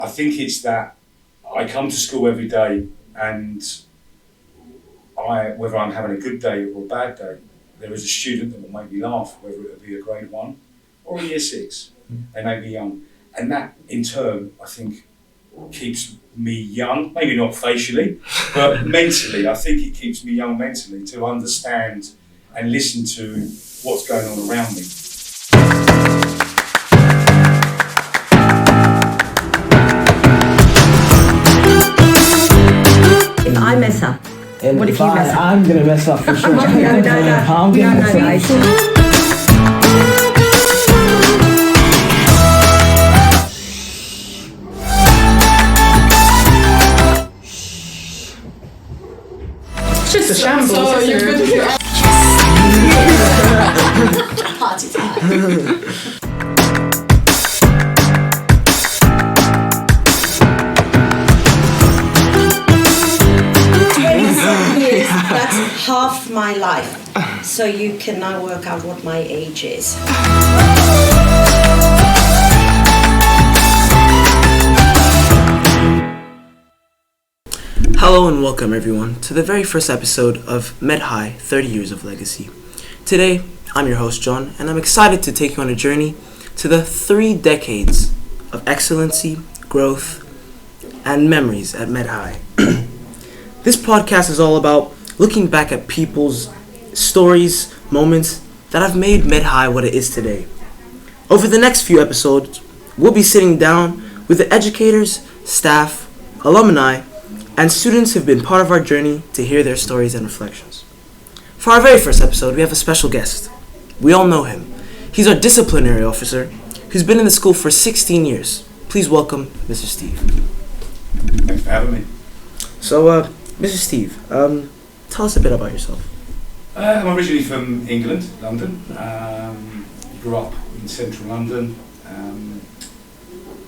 I think it's that I come to school every day, and whether I'm having a good day or a bad day, there is a student that will make me laugh, whether it be a grade 1 or a year 6. They make me young. And that, in turn, I think, keeps me young, maybe not facially, but mentally. I think it keeps me young mentally to understand and listen to what's going on around me. If I mess up, and what if you mess up? I'm gonna mess up for sure. No. I'm gonna mess up. It's just a shambles. So you're good with your Party time. 27 years, that's half my life. So you can now work out what my age is. Hello and welcome everyone to the very first episode of Med High 30 Years of Legacy. Today, I'm your host John, and I'm excited to take you on a journey to the 3 decades of excellency, growth, and memories at Med High. This podcast is all about looking back at people's stories, moments that have made Med High what it is today. Over the next few episodes, we'll be sitting down with the educators, staff, alumni, and students who've been part of our journey to hear their stories and reflections. For our very first episode, we have a special guest. We all know him. He's our disciplinary officer who's been in the school for 16 years. Please welcome Mr. Steve. Thanks for having me. So, Mr. Steve, tell us a bit about yourself. I'm originally from England, London. Grew up in central London.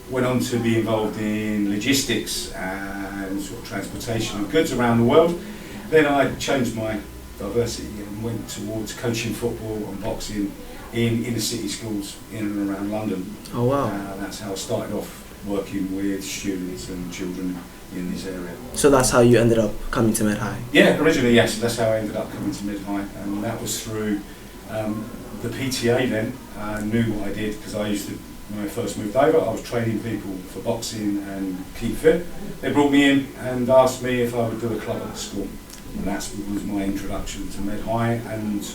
Went on to be involved in logistics and sort of transportation of goods around the world. Then I changed my diversity and went towards coaching football and boxing in inner city schools in and around London. Oh wow. That's how I started off working with students and children in this area. So that's how you ended up coming to Med High? Yeah, originally yes, that's how I ended up coming to Med High, and that was through the PTA then. I knew what I did because I used to, when I first moved over, I was training people for boxing and keep fit. They brought me in and asked me if I would do a club at the school. And that was my introduction to Med High and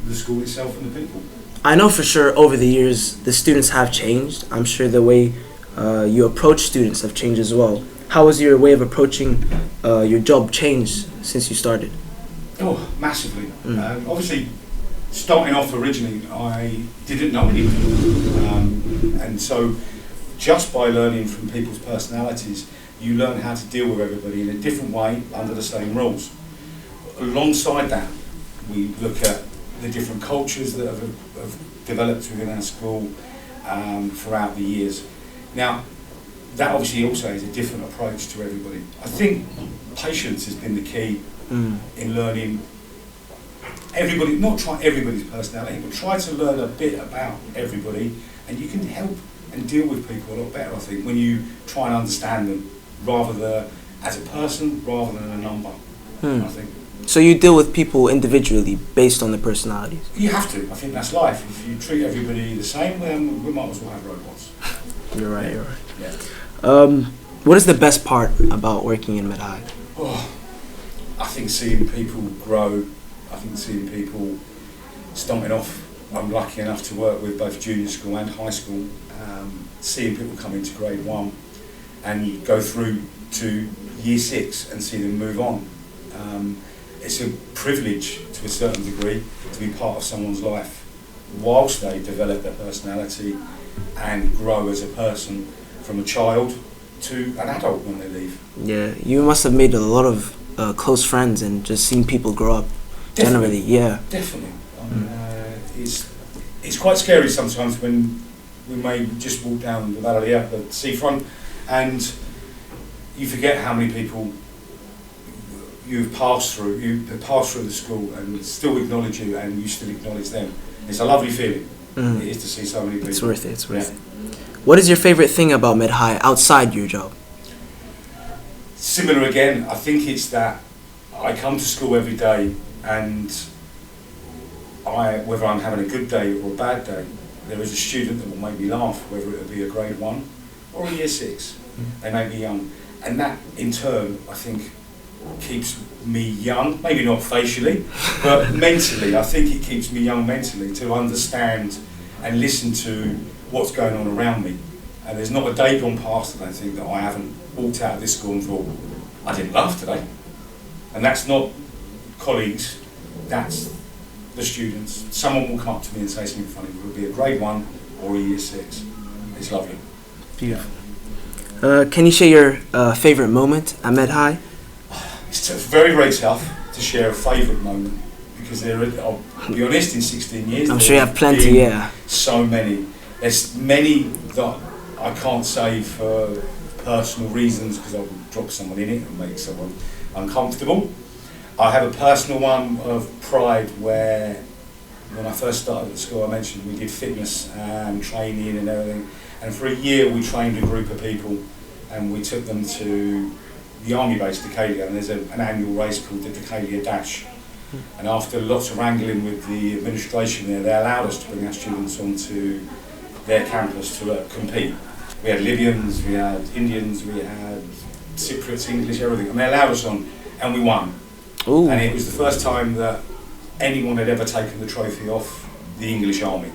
the school itself and the people. I know for sure over the years the students have changed. I'm sure the way you approach students have changed as well. How has your way of approaching your job changed since you started? Oh, massively. Obviously, starting off originally, I didn't know anything. And so just by learning from people's personalities, you learn how to deal with everybody in a different way under the same rules. Alongside that, we look at the different cultures that have developed within our school throughout the years. Now, that obviously also is a different approach to everybody. I think patience has been the key in learning everybody, not try everybody's personality, but try to learn a bit about everybody, and you can help and deal with people a lot better, I think, when you try and understand them as a person rather than a number, I think. So you deal with people individually based on their personalities? You have to. I think that's life. If you treat everybody the same, then we might as well have robots. You're right. Yeah. What is the best part about working in Med High? Oh, I think seeing people grow. I think seeing people starting off. I'm lucky enough to work with both junior school and high school. Seeing people come into grade 1 and go through to year 6 and see them move on. It's a privilege to a certain degree to be part of someone's life whilst they develop their personality and grow as a person from a child to an adult when they leave. Yeah, you must have made a lot of close friends and just seen people grow up. Definitely. Generally, yeah. Definitely. It's quite scary sometimes when we may just walk down the valley up the seafront and you forget how many people you've passed through the school and still acknowledge you and you still acknowledge them. It's a lovely feeling. It is to see so many people. It's worth it. What is your favorite thing about Med High outside your job? Similar again, I think it's that I come to school every day, and whether I'm having a good day or a bad day, there is a student that will make me laugh, whether it will be a grade 1 or a year 6. They make me young. And that, in turn, I think keeps me young, maybe not facially, but mentally. I think it keeps me young mentally to understand and listen to what's going on around me. And there's not a day gone past, I don't think, that I haven't walked out of this school and thought, I didn't laugh today. And that's not colleagues, that's the students. Someone will come up to me and say something funny. It will be a grade 1 or a year 6. It's lovely. Beautiful. Can you share your favorite moment at Med High? It's very, very tough to share a favourite moment, because I'll be honest, in 16 years... I'm sure you have plenty, yeah. So many. There's many that I can't say for personal reasons, because I would drop someone in it and make someone uncomfortable. I have a personal one of pride where, when I first started at school, I mentioned we did fitness and training and everything. And for a year we trained a group of people, and we took them to the army base, Decalia, and there's an annual race called the Decalia Dash. And after lots of wrangling with the administration there, they allowed us to bring our students onto their campus to compete. We had Libyans, we had Indians, we had Cypriots, English, everything, and they allowed us on, and we won. Ooh. And it was the first time that anyone had ever taken the trophy off the English Army.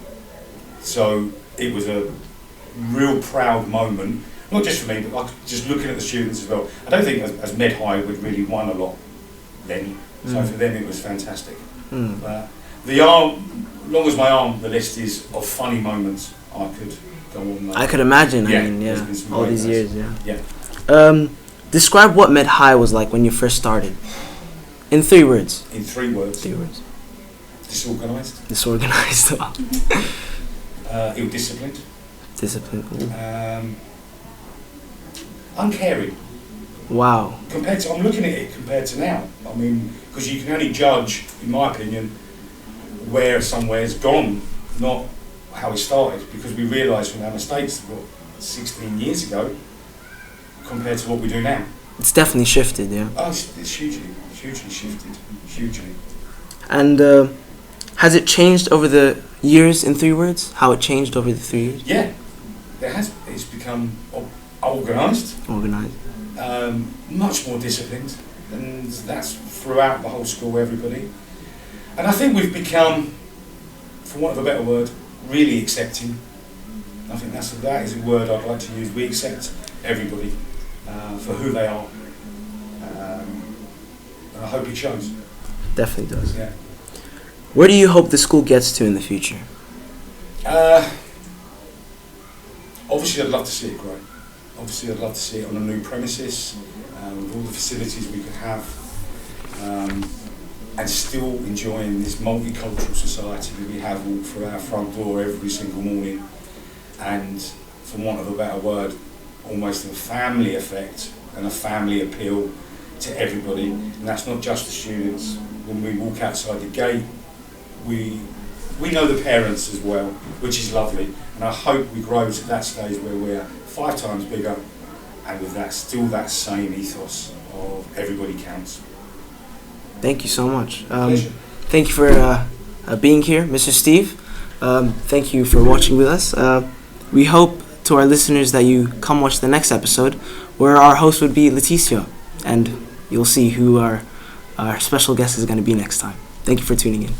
So it was a real proud moment, not just for me, but just looking at the students as well. I don't think as Med High we'd really won a lot then, so for them it was fantastic. Long as my arm, the list is of funny moments, I could go on. I could imagine, Yeah, I mean, yeah, there's been some all great these days. years, yeah. Yeah. Describe what Med High was like when you first started. In 3 words. In 3 words. 3 words. Disorganised. Disorganized. Ill-disciplined. Disciplined. Uncaring. Wow. I'm looking at it compared to now. I mean, because you can only judge, in my opinion, where somewhere's gone, not how it started. Because we realise from our mistakes, 16 years ago, compared to what we do now. It's definitely shifted, yeah. Oh, it's hugely shifted, hugely. And has it changed over the years, in 3 words? How it changed over the 3 years? Yeah, there has. It's become organised. Organised. Much more disciplined, and that's throughout the whole school, everybody. And I think we've become, for want of a better word, really accepting. I think that is a word I'd like to use. We accept everybody for who they are, and I hope it shows. Definitely does. Yeah. Where do you hope the school gets to in the future? Obviously, I'd love to see it grow. Obviously, I'd love to see it on a new premises, with all the facilities we could have, and still enjoying this multicultural society that we have all through our front door every single morning. And, for want of a better word, almost a family effect and a family appeal to everybody. And that's not just the students. When we walk outside the gate, we know the parents as well, which is lovely. And I hope we grow to that stage where we're 5 times bigger, and with that, still that same ethos of everybody counts. Thank you so much. Pleasure. Thank you for being here, Mr. Steve. Thank you for watching with us. We hope to our listeners that you come watch the next episode, where our host would be Leticia, and you'll see who our special guest is going to be next time. Thank you for tuning in.